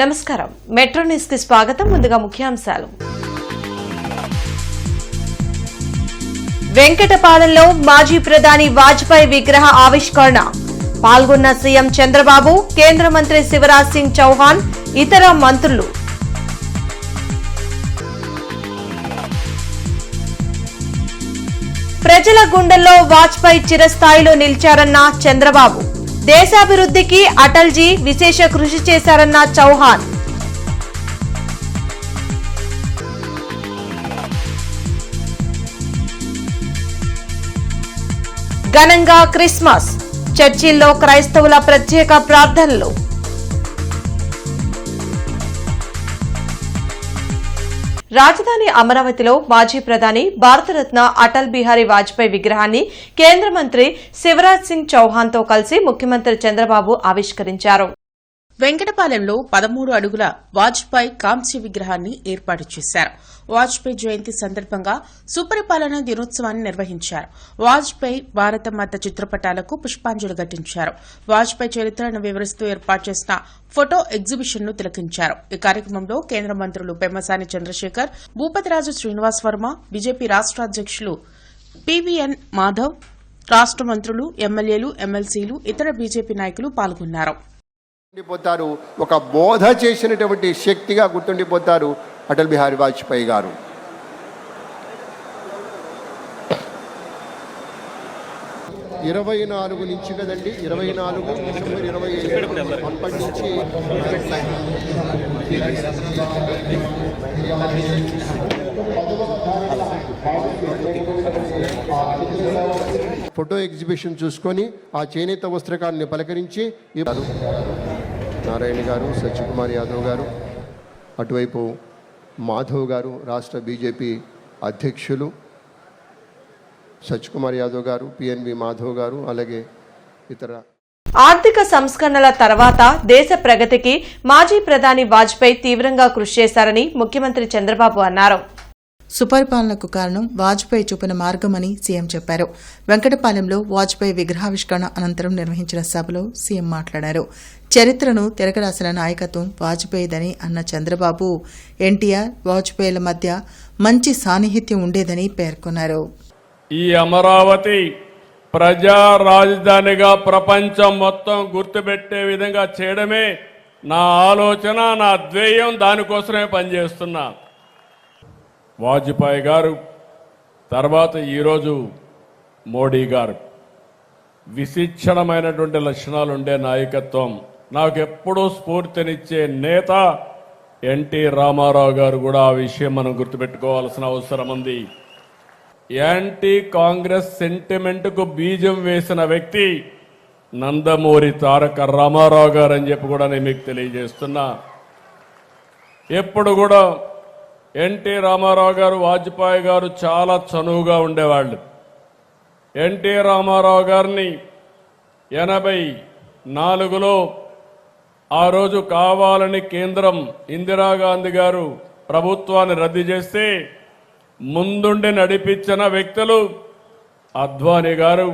నమస్కారం metro news కి స్వాగతం. ముందుగా ముఖ్యాంశాలు. వెంకటపాలెంలో మాజీ ప్రధాని వాజ్పేయి విగ్రహ ఆవిష్కరణ. పాల్గొన్న సీఎం చంద్రబాబు, కేంద్ర మంత్రి శివరాజ్ సింగ్ చౌహాన్, ఇతర మంత్రులు. ప్రజల గుండెల్లో వాజ్పేయి చిరస్థాయిలో నిలిచారన్న చంద్రబాబు. దేశాభివృద్ధికి అటల్జీ విశేష కృషి చేశారన్న చౌహాన్. ఘనంగా క్రిస్మస్. చర్చిల్లో క్రైస్తవుల ప్రత్యేక ప్రార్థనలు. రాజధాని అమరావతిలో మాజీ ప్రధాని భారతరత్న అటల్ బిహారీ వాజ్పేయి విగ్రహాన్ని కేంద్ర మంత్రి శివరాజ్ సింగ్ చౌహాన్ తో కలిసి ముఖ్యమంత్రి చంద్రబాబు ఆవిష్కరించారు. వెంకటపాలెంలో 13 అడుగుల వాజ్పేయి కాంస్య విగ్రహాన్ని ఏర్పాటు చేశారు. వాజ్పేయి జయంతి సందర్భంగా సుపరిపాలన దినోత్సవాన్ని నిర్వహించారు. వాజ్పేయి భారతమాత చిత్రపటాలకు పుష్పాంజలి ఘటించారు. వాజ్పేయి చరిత్రను వివరిస్తూ ఏర్పాటు చేసిన ఫోటో ఎగ్జిబిషన్ ను తిలకించారు. ఈ కార్యక్రమంలో కేంద్ర మంత్రులు పెమ్మసాని చంద్రశేఖర్, భూపతిరాజు శ్రీనివాస్ వర్మ, బీజేపీ రాష్ట అధ్యకులు పీవీఎన్ మాధవ్, రాష్ట మంత్రులు, ఎమ్మెల్యేలు, ఎమ్మెల్సీలు, ఇతర బీజేపీ నాయకులు పాల్గొన్నారు. ఒక బోధ చేసినటువంటి శక్తిగా గుర్తుండిపోతారు అటల్ బిహారీ వాజ్పేయి గారు. ఇరవై నాలుగు నుంచి కదండి, 24 డిసెంబర్ 25 అప్పటి నుంచి ఫోటో ఎగ్జిబిషన్ చూసుకొని ఆ చేనేత వస్త్రకారుని పలకరించి నారాయణ గారు, సత్యకుమార్ యాదవ్ గారు, అటువైపు మాధవ్ గారు, రాష్ట్ర బీజేపీ అధ్యక్షులు సత్యకుమార్ యాదవ్ గారు, పిఎన్వి మాధవ్ గారు, అలాగే ఇతర ఆర్థిక సంస్కరణల తర్వాత దేశ ప్రగతికి మాజీ ప్రధాని వాజ్పేయి తీవ్రంగా కృషి చేశారని ముఖ్యమంత్రి చంద్రబాబు అన్నారు. సుపరిపాలనకు కారణం వాజ్పేయి చూపిన మార్గమని సీఎం చెప్పారు. వెంకటపాలెంలో వాజ్పేయి విగ్రహావిష్కరణ అనంతరం నిర్వహించిన సభలో సీఎం మాట్లాడారు. చరిత్రను తిరగరాసిన నాయకత్వం వాజ్పేయిదని అన్న చంద్రబాబు, ఎన్టీఆర్, వాజ్పేయిల మధ్య మంచి సాన్నిహిత్యం ఉండేదని పేర్కొన్నారు. ఈ అమరావతి ప్రజా రాజధానిగా ప్రపంచం మొత్తం గుర్తుపెట్టే విధంగా చేయడమే నా ఆలోచన, నా ధ్యేయం. దానికోసమే పనిచేస్తున్నా. వాజ్పేయి గారు తర్వాత ఈరోజు మోడీ గారు విశిక్షణమైనటువంటి లక్షణాలు ఉండే నాయకత్వం. నాకెప్పుడూ స్ఫూర్తినిచ్చే నేత ఎన్టీ రామారావు గారు కూడా. ఆ విషయం మనం గుర్తుపెట్టుకోవాల్సిన అవసరం ఉంది. యాంటీ కాంగ్రెస్ సెంటిమెంట్కు బీజం వేసిన వ్యక్తి నందమూరి తారక రామారావు గారు అని చెప్పి కూడా నేను మీకు తెలియజేస్తున్నా. ఎప్పుడు కూడా ఎన్టీ రామారావు గారు, వాజ్పేయి గారు చాలా చనువుగా ఉండేవాళ్ళు. ఎన్టీ రామారావు గారిని 84లో ఆ రోజు కావాలని కేంద్రం ఇందిరాగాంధీ గారు ప్రభుత్వాన్ని రద్దు చేస్తే ముందుండి నడిపించిన వ్యక్తులు అద్వానీ గారు,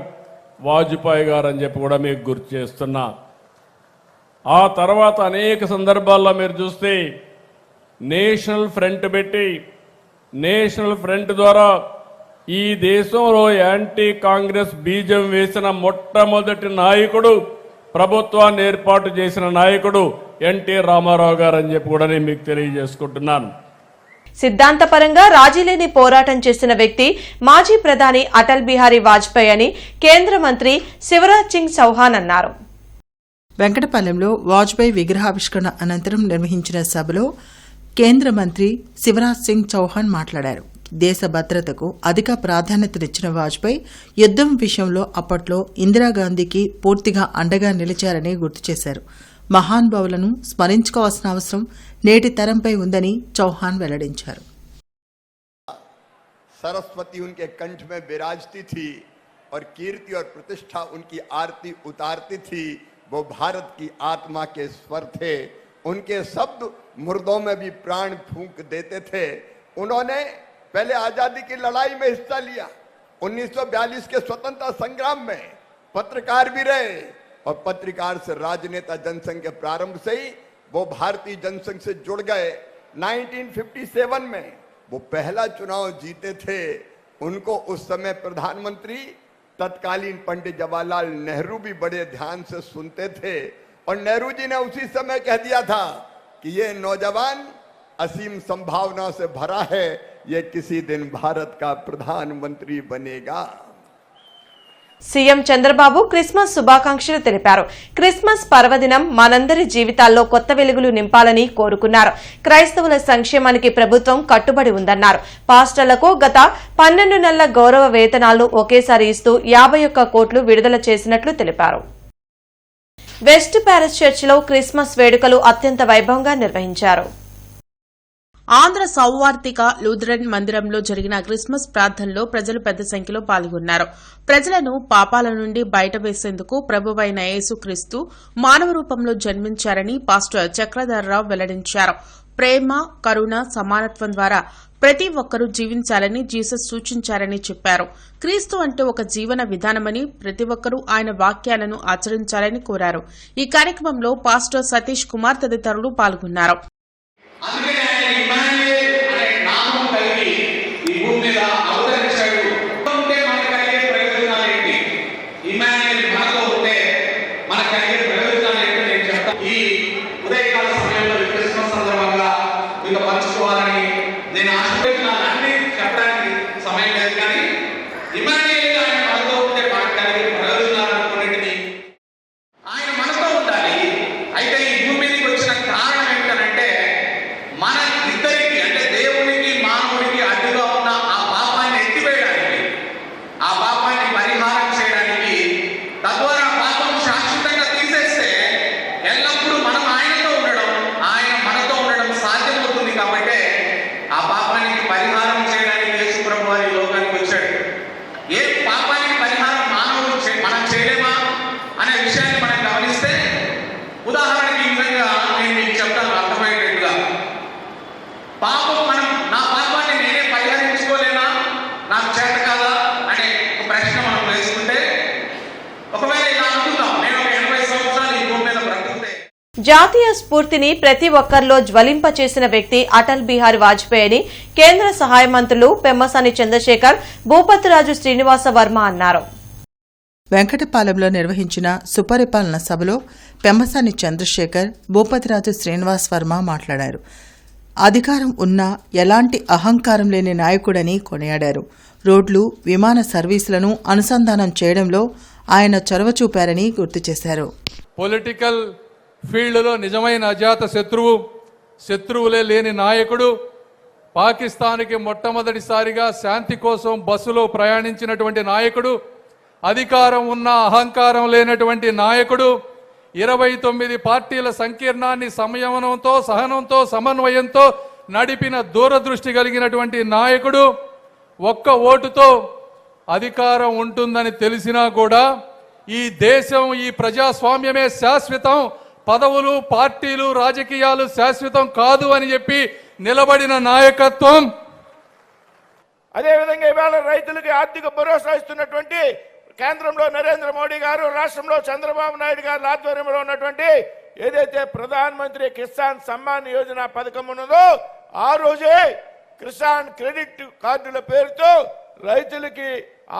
వాజ్పేయి గారు అని చెప్పి కూడా మీకు గుర్తు చేస్తున్నా. ఆ తర్వాత అనేక సందర్భాల్లో మీరు చూస్తే నేషనల్ ఫ్రంట్ పెట్టి, నేషనల్ ఫ్రంట్ ద్వారా ఈ దేశంలో యాంటీ కాంగ్రెస్ బీజం వేసిన మొట్టమొదటి నాయకుడు, ప్రభుత్వాన్ని ఏర్పాటు చేసిన నాయకుడు ఎన్టీ రామారావు గారు అని చెప్పి కూడా నేను మీకు తెలియజేసుకుంటున్నాను. సిద్ధాంతపరంగా రాజీలేని పోరాటం చేసిన వ్యక్తి మాజీ ప్రధాని అటల్ బిహారీ వాజ్పేయి అని కేంద్ర మంత్రి శివరాజ్ సింగ్ చౌహాన్ అన్నారు. వెంకటపాలెంలో వాజ్పేయి విగ్రహావిష్కరణ అనంతరం నిర్వహించిన సభలో కేంద్ర మంత్రి శివరాజ్ సింగ్ చౌహాన్ మాట్లాడారు. దేశ భద్రతకు అధిక ప్రాధాన్యతనిచ్చిన వాజ్పేయి యుద్దం విషయంలో అప్పట్లో ఇందిరాగాంధీకి పూర్తిగా అండగా నిలిచారని గుర్తు చేశారు. మహానుభావులను స్మరించుకోవాల్సిన అవసరం నేటి తరంపై ఉందని చౌహాన్ వెల్లడించారు. सरस्वती उनके कंठ में विराजती थी और कीर्ति और प्रतिष्ठा उनकी आरती उतारती थी. वो भारत की आत्मा के स्वर थे. उनके शब्द मुर्दों में भी प्राण फूंक देते थे. उन्होंने पहले आजादी की लड़ाई में हिस्सा लिया. 1942 के स्वतंत्रता संग्राम में पत्रकार भी रहे और पत्रकार से राजनेता जनसंघ के प्रारंभ से ही वो भारतीय जनसंघ से जुड़ गए। 1957 में वो पहला चुनाव जीते थे। उनको उस समय प्रधानमंत्री तत्कालीन पंडित जवाहरलाल नेहरू भी बड़े ध्यान से सुनते थे और नेहरू जी ने उसी समय कह दिया था कि ये नौजवान असीम संभावना से भरा है, ये किसी दिन भारत का प्रधानमंत्री बनेगा। సీఎం చంద్రబాబు క్రిస్మస్ శుభాకాంక్షలు తెలిపారు. క్రిస్మస్ పర్వదినం మనందరి జీవితాల్లో కొత్త వెలుగులు నింపాలని కోరుకున్నారు. క్రైస్తవుల సంక్షేమానికి ప్రభుత్వం కట్టుబడి ఉందన్నారు. పాస్టర్లకు గత 12 నెలల గౌరవ వేతనాలను ఒకేసారి ఇస్తూ 51 కోట్లు విడుదల చేసినట్లు తెలిపారు. వెస్ట్ ప్యారిస్ చర్చిలో క్రిస్మస్ వేడుకలు అత్యంత వైభవంగా నిర్వహించారు. ఆంధ్ర సౌవార్తిక లూథరన్ మందిరంలో జరిగిన క్రిస్మస్ ప్రార్థనలో ప్రజలు పెద్ద సంఖ్యలో పాల్గొన్నారు. ప్రజలను పాపాల నుండి బయటవేసేందుకు ప్రభువైన యేసుక్రీస్తు మానవ రూపంలో జన్మించారని పాస్టర్ చక్రధర్రావు వెల్లడించారు. ప్రేమ, కరుణ, సమానత్వం ద్వారా ప్రతి ఒక్కరూ జీవించాలని జీసస్ సూచించారని చెప్పారు. క్రీస్తు అంటే ఒక జీవన విధానమని, ప్రతి ఒక్కరూ ఆయన వాక్యాలను ఆచరించాలని కోరారు. ఈ కార్యక్రమంలో పాస్టర్ సతీష్ కుమార్ తదితరులు పాల్గొన్నారు. జాతీయ స్ఫూర్తిని ప్రతి ఒక్కరిలో జ్వలింపచేసిన వ్యక్తి అటల్ బిహారీ వాజ్పేయి అని కేంద్ర సహాయ మంత్రులు పెమ్మసాని చంద్రశేఖర్, భూపతిరాజు శ్రీనివాస వర్మ అన్నారు. వెంకటపాలెంలో నిర్వహించిన సుపరిపాలన సభలో పెమ్మసాని చంద్రశేఖర్, భూపతిరాజు శ్రీనివాస్ వర్మ మాట్లాడారు. అధికారం ఉన్నా ఎలాంటి అహంకారం లేని నాయకుడని కొనియాడారు. రోడ్లు, విమాన సర్వీసులను అనుసంధానం చేయడంలో ఆయన చొరవ చూపారని గుర్తు చేశారు. పొలిటికల్ ఫీల్డ్లో నిజమైన అజాత శత్రువులే లేని నాయకుడు. పాకిస్తాన్కి మొట్టమొదటిసారిగా శాంతి కోసం బస్సులో ప్రయాణించినటువంటి నాయకుడు. అధికారం ఉన్న అహంకారం లేనటువంటి నాయకుడు. 29 పార్టీల సంకీర్ణాన్ని సంయమనంతో, సహనంతో, సమన్వయంతో నడిపిన దూరదృష్టి కలిగినటువంటి నాయకుడు. ఒక్క ఓటుతో అధికారం ఉంటుందని తెలిసినా కూడా ఈ దేశం, ఈ ప్రజాస్వామ్యమే శాశ్వతం, పదవులు, పార్టీలు, రాజకీయాలు శాశ్వతం కాదు అని చెప్పి నిలబడిన నాయకత్వం. అదేవిధంగా ఇవాళ రైతులకి ఆర్థిక భరోసా ఇస్తున్నటువంటి కేంద్రంలో నరేంద్ర మోడీ గారు, రాష్ట్రంలో చంద్రబాబు నాయుడు గారి ఆధ్వర్యంలో ఉన్నటువంటి ఏదైతే ప్రధాన మంత్రి కిసాన్ సమ్మాన్ యోజన పథకం ఉన్నదో, ఆ రోజే కిసాన్ క్రెడిట్ కార్డుల పేరుతో రైతులకి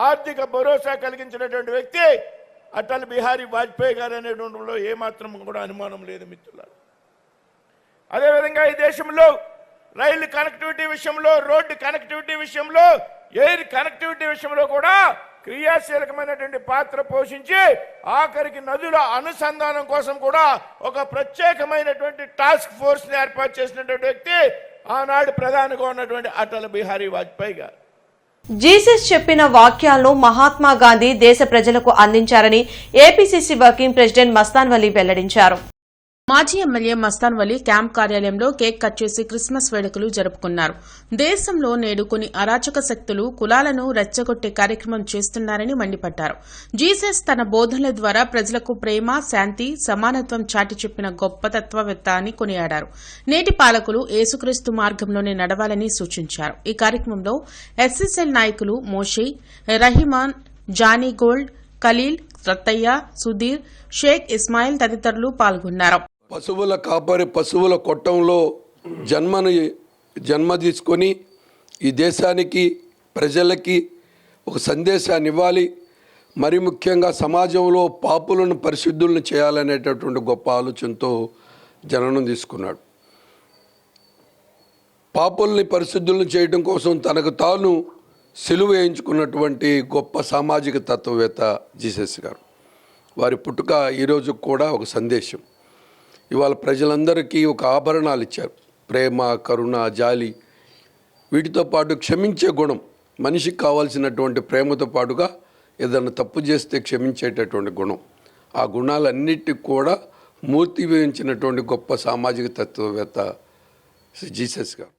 ఆర్థిక భరోసా కలిగించినటువంటి వ్యక్తి అటల్ బిహారీ వాజ్పేయి గారు అనేటువంటిలో ఏమాత్రం కూడా అనుమానం లేదు మిత్రులారా. అదేవిధంగా ఈ దేశంలో రైలు కనెక్టివిటీ విషయంలో, రోడ్డు కనెక్టివిటీ విషయంలో, ఎయిర్ కనెక్టివిటీ విషయంలో కూడా క్రియాశీలకమైనటువంటి పాత్ర పోషించి ఆఖరికి నదుల అనుసంధానం కోసం కూడా ఒక ప్రత్యేకమైనటువంటి టాస్క్ ఫోర్స్ ని ఏర్పాటు చేసినటువంటి వ్యక్తి ఆనాడు ప్రధానిగా ఉన్నటువంటి అటల్ బిహారీ వాజ్పేయి గారు. జీసస్ చెప్పిన వాక్యాలను మహాత్మా గాంధీ దేశ ప్రజలకు అందించారని APCC working president Mastan Vali వెల్లడించారు. మాజీ ఎమ్మెల్యే మస్తాన్ వలీ క్యాంప్ కార్యాలయంలో కేక్ కట్ చేసి క్రిస్మస్ వేడుకలు జరుపుకున్నారు. దేశంలో నేడు కొన్ని అరాచక శక్తులు కులాలను రెచ్చగొట్టే కార్యక్రమం చేస్తున్నారని మండిపడ్డారు. జీసస్ తన బోధనల ద్వారా ప్రజలకు ప్రేమ, శాంతి, సమానత్వం చాటి చెప్పిన గొప్ప తత్వవేత్త అని కొనియాడారు. నేటి పాలకులు యేసుక్రీస్తు మార్గంలోనే నడవాలని సూచించారు. ఈ కార్యక్రమంలో ఎస్ఎస్ఎల్ నాయకులు మోషే, రహిమాన్, జానీ గోల్డ్, ఖలీల్, రత్తయ్య, సుధీర్, షేక్ ఇస్మాయిల్ తదితరులు పాల్గొన్నారు. పశువుల కాపరి పశువుల కొట్టంలో జన్మ తీసుకొని ఈ దేశానికి ప్రజలకి ఒక సందేశాన్ని ఇవ్వాలి. మరి ముఖ్యంగా సమాజంలో పాపులను పరిశుద్ధులను చేయాలనేటటువంటి గొప్ప ఆలోచనతో జననం తీసుకున్నాడు. పాపుల్ని పరిశుద్ధులను చేయడం కోసం తనకు తాను సిలువ వేయించుకున్నటువంటి గొప్ప సామాజిక తత్వవేత్త జీసస్ గారు. వారి పుట్టుక ఈరోజు కూడా ఒక సందేశం. ఇవాళ ప్రజలందరికీ ఒక ఆభరణాలు ఇచ్చారు. ప్రేమ, కరుణ, జాలి, వీటితో పాటు క్షమించే గుణం. మనిషికి కావాల్సినటువంటి ప్రేమతో పాటుగా ఏదైనా తప్పు చేస్తే క్షమించేటటువంటి గుణం. ఆ గుణాలన్నిటికి కూడా మూర్తి వేయించినటువంటి గొప్ప సామాజిక తత్వవేత్త జీసస్ గారు.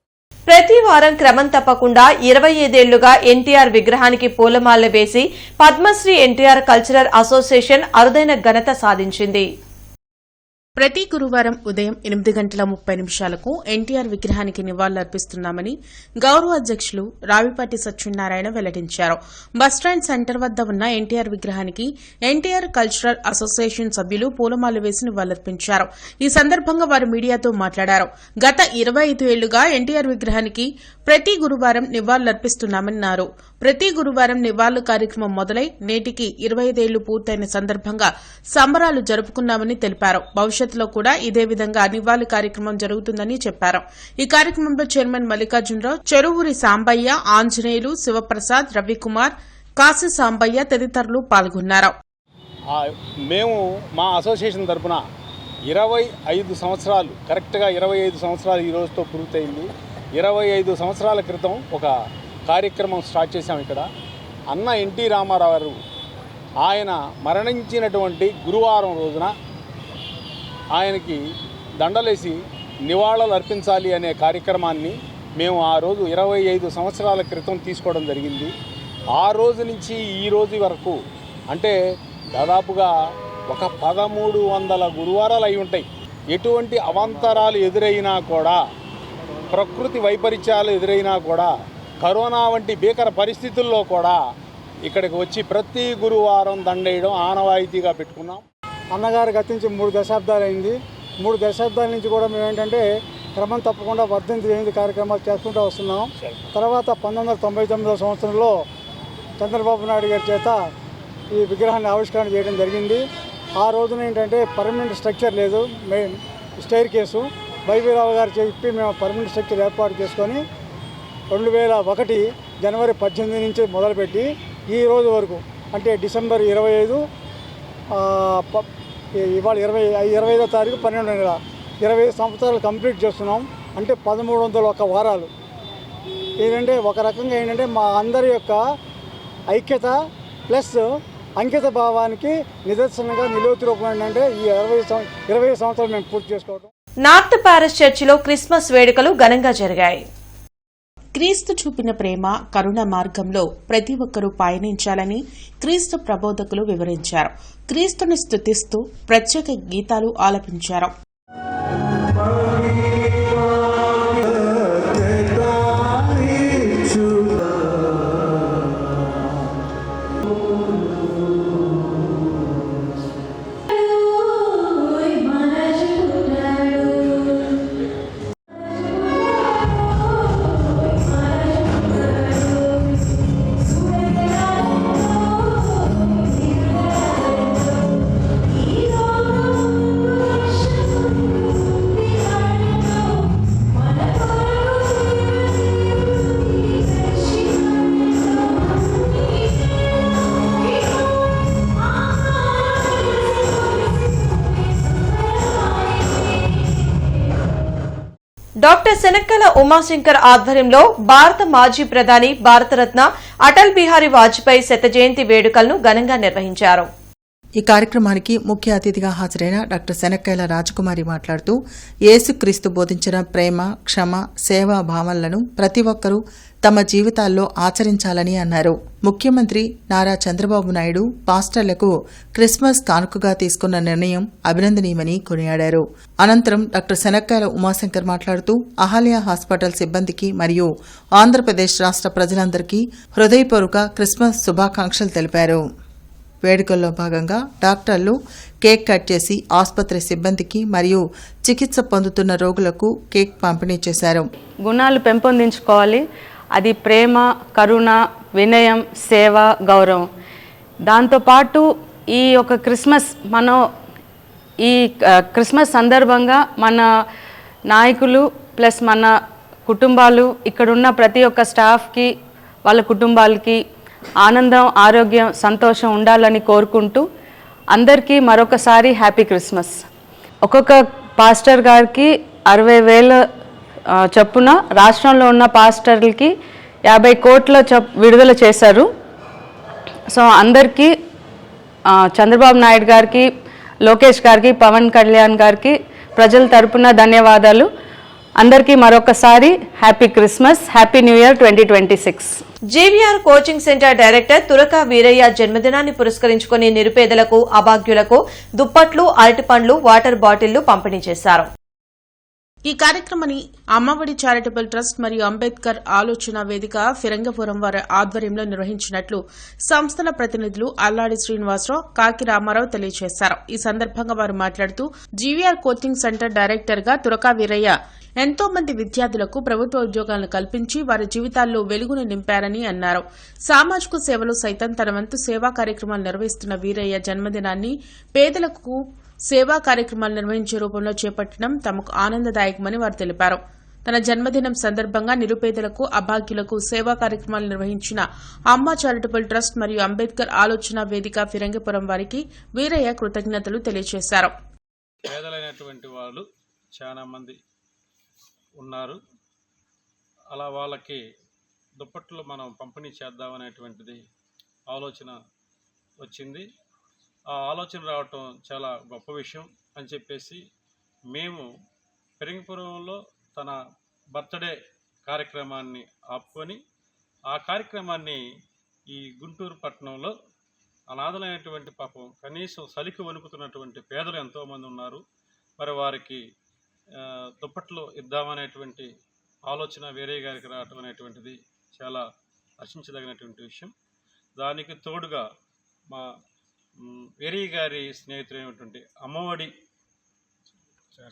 ప్రతి వారం క్రమం తప్పకుండా 25 ఏళ్లుగా ఎన్టీఆర్ విగ్రహానికి పూలమాలలు వేసి పద్మశ్రీ ఎన్టీఆర్ కల్చరల్ అసోసియేషన్ అరుదైన ఘనత సాధించింది. ప్రతి గురువారం ఉదయం 8:30 ఎన్టీఆర్ విగ్రహానికి నివాళులర్పిస్తున్నామని గౌరవ అధ్యక్షులు రావిపాటి సత్యనారాయణ వెల్లడించారు. బస్టాండ్ సెంటర్ వద్ద ఉన్న ఎన్టీఆర్ విగ్రహానికి ఎన్టీఆర్ కల్చరల్ అసోసియేషన్ సభ్యులు పూలమాలలు వేసి నివాళులర్పించారు. ఈ సందర్భంగా వారు మీడియాతో మాట్లాడారు. గత 25 ఏళ్లుగా ఎన్టీఆర్ విగ్రహానికి ప్రతి గురువారం నివాళులర్పిస్తున్నామన్నారు. ప్రతి గురువారం నివాళులు కార్యక్రమం మొదలై నేటికి 25 ఏళ్లు పూర్తయిన సందర్భంగా సంబరాలు జరుపుకున్నామని తెలిపారు. భవిష్యత్తులో కూడా ఇదే విధంగా నివాళి కార్యక్రమం జరుగుతుందని చెప్పారు. ఈ కార్యక్రమంలో చైర్మన్ మల్లికార్జునరావు, చెరువూరి సాంబయ్య, ఆంజనేయులు, శివప్రసాద్, రవికుమార్, కాశీ సాంబయ్య తదితరులు పాల్గొన్నారు. మేము మా అసోసియేషన్ తరఫున 25 సంవత్సరాలు, కరెక్ట్గా 25 సంవత్సరాలు ఈ రోజుతో పూర్తయింది. 25 సంవత్సరాల క్రితం ఒక కార్యక్రమం స్టార్ట్ చేశాం ఇక్కడ. అన్న ఎన్టీ రామారావు గారు ఆయన మరణించినటువంటి గురువారం రోజున ఆయనకి దండలేసి నివాళులు అర్పించాలి అనే కార్యక్రమాన్ని మేము ఆ రోజు 25 సంవత్సరాల క్రితం తీసుకోవడం జరిగింది. ఆ రోజు నుంచి ఈ రోజు వరకు అంటే దాదాపుగా ఒక 1300 గురువారాలు అయి ఉంటాయి. ఎటువంటి అవాంతరాలు ఎదురైనా కూడా, ప్రకృతి వైపరీత్యాలు ఎదురైనా కూడా, కరోనా వంటి భీకర పరిస్థితుల్లో కూడా ఇక్కడికి వచ్చి ప్రతి గురువారం దండేయడం ఆనవాయితీగా పెట్టుకున్నాం. అన్నగారు గతించి 3 దశాబ్దాలు అయింది. 3 దశాబ్దాల నుంచి కూడా మేము ఏంటంటే క్రమం తప్పకుండా వర్ధంతి జయంతి కార్యక్రమాలు చేసుకుంటూ వస్తున్నాం. తర్వాత 1999 సంవత్సరంలో చంద్రబాబు నాయుడు గారి చేత ఈ విగ్రహాన్ని ఆవిష్కరణ చేయడం జరిగింది. ఆ రోజున ఏంటంటే పర్మనెంట్ స్ట్రక్చర్ లేదు, మెయిన్ స్టైర్ కేసు వైవీరావు గారు చెప్పి మేము పర్మనెంట్ స్ట్రక్చర్ ఏర్పాటు చేసుకొని 2001 జనవరి 18 నుంచి మొదలుపెట్టి ఈ రోజు వరకు అంటే డిసెంబర్ 25 ఇవాళ 25వ తారీఖు 12వ నెల 20 సంవత్సరాలు కంప్లీట్ చేస్తున్నాం. అంటే 1301 వారాలు. ఏంటంటే ఒక రకంగా ఏంటంటే మా అందరి యొక్క ఐక్యత ప్లస్ అంకిత భావానికి నిదర్శనంగా నిలువెత్తు రూపం ఏంటంటే ఈ 20 సంవత్సరాలు మేము పూర్తి చేసుకోవడం. నార్త్ ప్యారిస్ చర్చిలో క్రిస్మస్ వేడుకలు ఘనంగా జరిగాయి. క్రీస్తు చూపిన ప్రేమ, కరుణ మార్గంలో ప్రతి ఒక్కరూ పయనించాలని క్రీస్తు ప్రబోధకులు వివరించారు. క్రీస్తుని స్తుతిస్తూ ప్రత్యేక గీతాలు ఆలపించారు. డాక్టర్ శనక్కల ఉమాశంకర్ ఆధ్వర్యంలో భారత మాజీ ప్రధాని భారతరత్న అటల్ బిహారీ వాజ్పేయి శత జయంతి వేడుకలను ఘనంగా నిర్వహించారు. ఈ కార్యక్రమానికి ముఖ్య అతిథిగా హాజరైన డాక్టర్ శనక్కైల రాజకుమారి మాట్లాడుతూ యేసుక్రీస్తు బోధించిన ప్రేమ, క్షమ, సేవా భావనలను ప్రతి ఒక్కరూ తమ జీవితాల్లో ఆచరించాలని అన్నారు. ముఖ్యమంత్రి నారా చంద్రబాబు నాయుడు పాస్టర్లకు క్రిస్మస్ కానుకగా తీసుకున్న నిర్ణయం అభినందనీయమని కొనియాడారు. అనంతరం డాక్టర్ శనక్కైల ఉమాశంకర్ మాట్లాడుతూ అహల్య హాస్పిటల్ సిబ్బందికి మరియు ఆంధ్రప్రదేశ్ రాష్ట్ర ప్రజలందరికీ హృదయపూర్వక క్రిస్మస్ శుభాకాంక్షలు తెలిపారు. వేడుకల్లో భాగంగా డాక్టర్లు కేక్ కట్ చేసి ఆసుపత్రి సిబ్బందికి మరియు చికిత్స పొందుతున్న రోగులకు కేక్ పంపిణీ చేశారు. గుణాలు పెంపొందించుకోవాలి. అది ప్రేమ, కరుణ, వినయం, సేవ, గౌరవం. దాంతోపాటు ఈ యొక్క క్రిస్మస్ సందర్భంగా మన నాయకులు ప్లస్ మన కుటుంబాలు ఇక్కడున్న ప్రతి ఒక్క స్టాఫ్కి వాళ్ళ కుటుంబాలకి ఆనందం, ఆరోగ్యం, సంతోషం ఉండాలని కోరుకుంటూ అందరికీ మరొకసారి హ్యాపీ క్రిస్మస్. ఒక్కొక్క పాస్టర్ గారికి 60,000 చొప్పున రాష్ట్రంలో ఉన్న పాస్టర్లకి 50 కోట్ల విడుదల చేశారు. సో అందరికీ చంద్రబాబు నాయుడు గారికి, లోకేష్ గారికి, పవన్ కళ్యాణ్ గారికి ప్రజల తరపున ధన్యవాదాలు. అందరికీ మరొకసారి happy Christmas, happy new year 2026. GVR coaching centre director Turaka Veeraiah జన్మదినాన్ని పురస్కరించుకుని నిరుపేదలకు, అభాగ్యులకు దుప్పట్లు, అరటిపండ్లు, వాటర్ బాటిళ్లు పంపిణీ చేశారు. ఈ కార్యక్రమాన్ని అమ్మఒడి చారిటబుల్ ట్రస్ట్ మరియు అంబేద్కర్ ఆలోచన వేదిక ఫిరంగపురం వారి ఆధ్వర్యంలో నిర్వహించినట్లు సంస్థల ప్రతినిధులు అల్లాడి శ్రీనివాసరావు, కాకి రామారావు తెలియజేశారు. ఈ సందర్భంగా వారు మాట్లాడుతూ జీవీఆర్ కోచింగ్ సెంటర్ డైరెక్టర్ గా తురకా వీరయ్య ఎంతో మంది విద్యార్థులకు ప్రభుత్వ ఉద్యోగాలను కల్పించి వారి జీవితాల్లో వెలుగును నింపారని అన్నారు. సామాజిక సేవలో సైతం తన వంతు సేవా కార్యక్రమాలు నిర్వహిస్తున్న వీరయ్య జన్మదినాన్ని పేదలకు సేవా కార్యక్రమాలు నిర్వహించే రూపంలో చేపట్టడం తమకు ఆనందదాయకమని వారు తెలిపారు. తన జన్మదినం సందర్భంగా నిరుపేదలకు, అభాగ్యులకు సేవా కార్యక్రమాలు నిర్వహించిన అమ్మ చారిటబుల్ ట్రస్ట్ మరియు అంబేద్కర్ ఆలోచన వేదిక ఫిరంగిపురం వారికి వీరయ్య కృతజ్ఞతలు తెలియజేశారు. పేదలైనటువంటి వాళ్ళు చాలా మంది ఉన్నారు. అలా వాళ్ళకి దుప్పట్లు మనం పంపిణీ చేద్దామనేటువంటిది ఆలోచన వచ్చింది. ఆ ఆలోచన రావటం చాలా గొప్ప విషయం అని చెప్పేసి మేము ఫిరంగిపురంలో తన బర్త్డే కార్యక్రమాన్ని ఆపుకొని ఆ కార్యక్రమాన్ని ఈ గుంటూరు పట్టణంలో అనాథలైనటువంటి పాపం కనీసం సలికి వణుకుతున్నటువంటి పేదలు ఎంతోమంది ఉన్నారు. మరి వారికి దుప్పట్లు ఇద్దామనేటువంటి ఆలోచన వేరే గారికి రావటం అనేటువంటిది చాలా హర్షించదగినటువంటి విషయం. దానికి తోడుగా మా వేరే గారి స్నేహితులైనటువంటి Ammavodi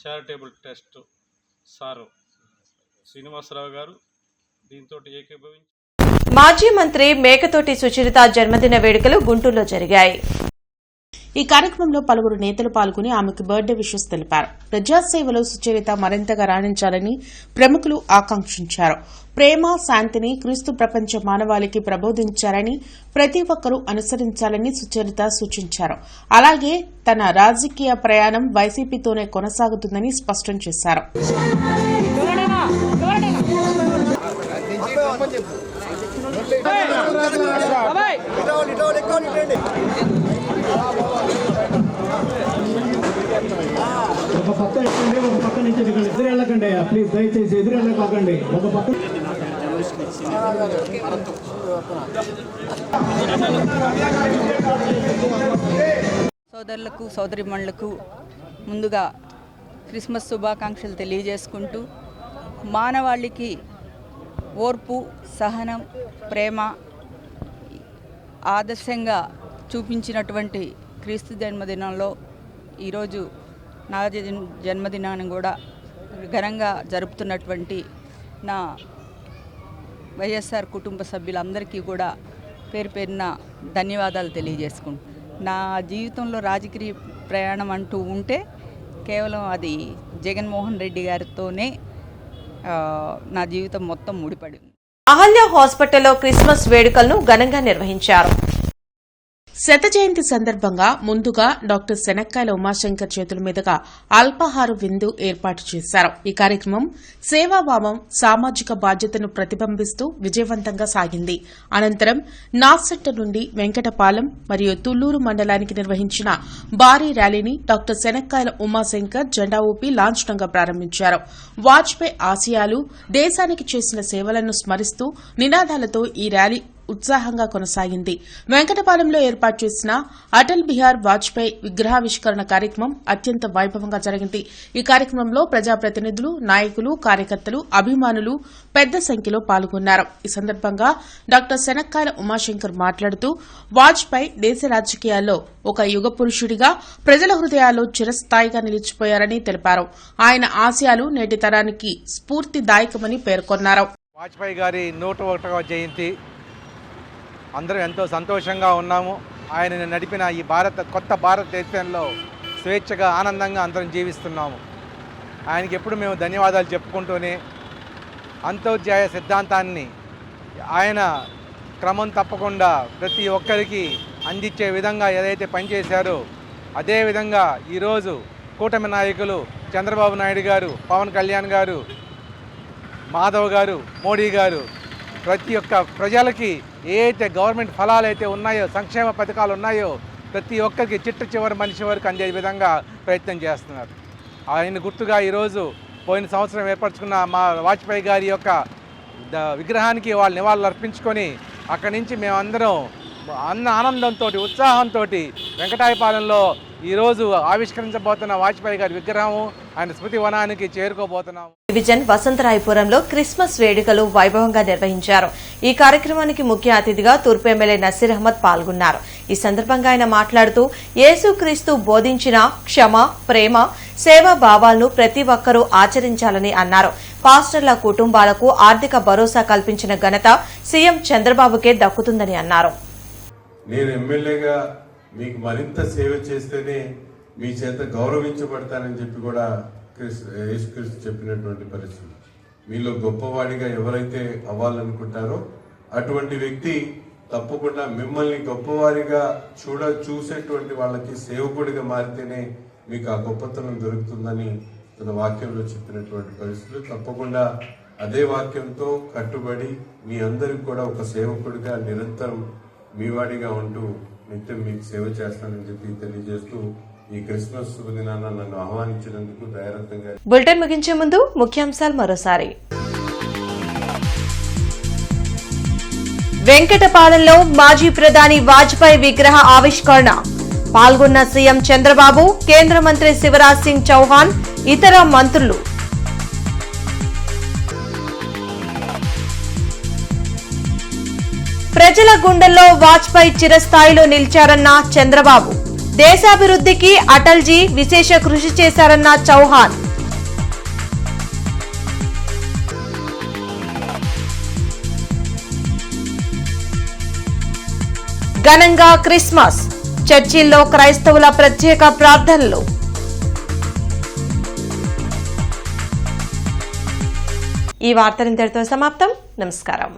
charitable trust sir Srinivasarao గారు దీంతో ఏకీభవించి మాజీ మంత్రి మేకతోటి సుచరిత జన్మదిన వేడుకలు గుంటూరులో జరిగాయి. ఈ కార్యక్రమంలో పలువురు నేతలు పాల్గొని ఆమెకు బర్త్డే విషెస్ తెలిపారు. ప్రజాసేవలో సుచరిత మరింతగా రాణించాలని ప్రముఖులు ఆకాంక్షించారు. ప్రేమ, శాంతిని క్రీస్తు ప్రపంచ మానవాళికి ప్రబోధించారని, ప్రతి ఒక్కరూ అనుసరించాలని సుచరిత సూచించారు. అలాగే తన రాజకీయ ప్రయాణం వైసీపీతోనే కొనసాగుతుందని స్పష్టం చేశారు. ఒక పక్క ఎక్కండి, ఒక పక్క నుంచి దిగండి. ఎదురెళ్ళకండి ప్లీజ్, దయచేసి ఎదురెళ్ళకండి. ఒక పక్క సోదరులకు, సోదరిమణులకు ముందుగా క్రిస్మస్ శుభాకాంక్షలు తెలియజేసుకుంటూ మానవాళికి ఓర్పు, సహనం, ప్రేమ ఆదర్శంగా చూపించినటువంటి క్రీస్తు జన్మదినంలో ఈరోజు నా జన్మదినాన్ని కూడా ఘనంగా జరుపుతున్నటువంటి నా వైఎస్ఆర్ కుటుంబ సభ్యులందరికీ కూడా పేరు పేరున ధన్యవాదాలు తెలియజేసుకుంటాను. నా జీవితంలో రాజకీయ ప్రయాణం అంటూ ఉంటే కేవలం అది జగన్మోహన్ రెడ్డి గారితోనే నా జీవితం మొత్తం ముడిపడి ఉంది. అహల్య హాస్పిటల్లో క్రిస్మస్ వేడుకలను ఘనంగా నిర్వహించారు. శత జయంతి సందర్భంగా ముందుగా డాక్టర్ శనక్కాయల ఉమాశంకర్ చేతుల మీదుగా అల్పాహార విందు ఏర్పాటు చేశారు. ఈ కార్యక్రమం సేవాభావం, సామాజిక బాధ్యతను ప్రతిబింబిస్తూ విజయవంతంగా సాగింది. అనంతరం నాగ్సెట్ట నుండి వెంకటపాలెం మరియు తుళ్లూరు మండలానికి నిర్వహించిన భారీ ర్యాలీని డాక్టర్ శనక్కాయల ఉమాశంకర్ జెండా ఊపి లాంఛనంగా ప్రారంభించారు. వాజ్పేయి ఆశయాలు, దేశానికి చేసిన సేవలను స్మరిస్తూ నినాదాలతో ఈ ర్యాలీ ఉత్సాహంగా కొనసాగింది. వెంకటపాలెంలో ఏర్పాటు చేసిన అటల్ బిహార్ వాజ్పేయి విగ్రహావిష్కరణ కార్యక్రమం అత్యంత వైభవంగా జరిగింది. ఈ కార్యక్రమంలో ప్రజాప్రతినిధులు, నాయకులు, కార్యకర్తలు, అభిమానులు పెద్ద సంఖ్యలో పాల్గొన్నారు. ఈ సందర్భంగా డాక్టర్ శనక్కాయల ఉమాశంకర్ మాట్లాడుతూ వాజ్పేయి దేశ రాజకీయాల్లో ఒక యుగ పురుషుడిగా ప్రజల హృదయాల్లో చిరస్థాయిగా నిలిచిపోయారని తెలిపారు. ఆయన ఆశయాలు నేటి తరానికి స్ఫూర్తిదాయకమని పేర్కొన్నారు. వాజ్పేయి గారి 101వ జయంతి అందరం ఎంతో సంతోషంగా ఉన్నాము. ఆయన నడిపిన ఈ కొత్త భారతదేశంలో స్వేచ్ఛగా ఆనందంగా అందరం జీవిస్తున్నాము. ఆయనకి ఎప్పుడు మేము ధన్యవాదాలు చెప్పుకుంటూనే అంత్యోదయ సిద్ధాంతాన్ని ఆయన క్రమం తప్పకుండా ప్రతి ఒక్కరికి అందించే విధంగా ఏదైతే పనిచేశారో అదేవిధంగా ఈరోజు కూటమి నాయకులు చంద్రబాబు నాయుడు గారు, పవన్ కళ్యాణ్ గారు, మాధవ్ గారు, మోడీ గారు ప్రతి ఒక్క ప్రజలకి ఏదైతే గవర్నమెంట్ ఫలాలు అయితే ఉన్నాయో, సంక్షేమ పథకాలు ఉన్నాయో ప్రతి ఒక్కరికి చివరి మనిషి వరకు అందే విధంగా ప్రయత్నం చేస్తున్నారు. ఆయన గుర్తుగా ఈరోజు పోయిన సంవత్సరం ఏర్పరచుకున్న మా వాజ్పేయి గారి యొక్క విగ్రహానికి వాళ్ళు నివాళులు అర్పించుకొని అక్కడి నుంచి మేమందరం ఆనందంతో, ఉత్సాహంతో వెంకటాయపాలెంలో ఈరోజు ఆవిష్కరించబోతున్న వాజ్పేయి గారి విగ్రహం ఆయన స్మృతి వనానికి చేరుకోబోతున్నాం. డివిజన్ వసంతరాయపురంలో క్రిస్మస్ వేడుకలు వైభవంగా నిర్వహించారు. ఈ కార్యక్రమానికి ముఖ్య అతిథిగా తూర్పు ఎమ్మెల్యే నసీర్ అహ్మద్ పాల్గొన్నారు. ఈ సందర్భంగా ఆయన మాట్లాడుతూ యేసుక్రీస్తు బోధించిన క్షమ, ప్రేమ, సేవా భావాలను ప్రతి ఒక్కరూ ఆచరించాలని అన్నారు. పాస్టర్ల కుటుంబాలకు ఆర్థిక భరోసా కల్పించిన ఘనత సీఎం చంద్రబాబుకే దక్కుతుందని అన్నారు. నేను ఎమ్మెల్యేగా మీకు మరింత సేవ చేస్తేనే మీ చేత గౌరవించబడతానని చెప్పి కూడా యేసుక్రీస్తు చెప్పినటువంటి పరిస్థితి. మీలో గొప్పవాడిగా ఎవరైతే అవ్వాలనుకుంటారో అటువంటి వ్యక్తి తప్పకుండా మిమ్మల్ని గొప్పవారిగా చూసేటువంటి వాళ్ళకి సేవకుడిగా మారితేనే మీకు ఆ గొప్పతనం దొరుకుతుందని తన వాక్యంలో చెప్పినటువంటి పరిస్థితులు. తప్పకుండా అదే వాక్యంతో కట్టుబడి మీ అందరికి కూడా ఒక సేవకుడిగా నిరంతరం మీ వాడిగా ఉంటూ నిత్యం మీకు సేవ చేస్తానని చెప్పి తెలియజేస్తూ ఈ క్రిస్మస్ శుభదినాన నన్ను ఆహ్వానించినందుకు దయారత్నంగా. బులెటిన్ ముగించే ముందు ముఖ్యాంశాలు మరోసారి. వెంకటపాలెంలో మాజీ ప్రధాని వాజ్పేయి విగ్రహ ఆవిష్కరణ. పాల్గొన్న సీఎం చంద్రబాబు, కేంద్ర మంత్రి శివరాజ్ సింగ్ చౌహాన్, ఇతర మంత్రులు. ప్రజల గుండెల్లో వాజ్పేయి చిరస్థాయిలో నిలిచారన్న చంద్రబాబు. దేశాభివృద్ధికి అటల్జీ విశేష కృషి చేశారన్న చౌహాన్. ఘనంగా క్రిస్మస్. చర్చిల్లో క్రైస్తవుల ప్రత్యేక ప్రార్థనలు. ఈ వార్తలు ఇంతటితో సమాప్తం. నమస్కారం.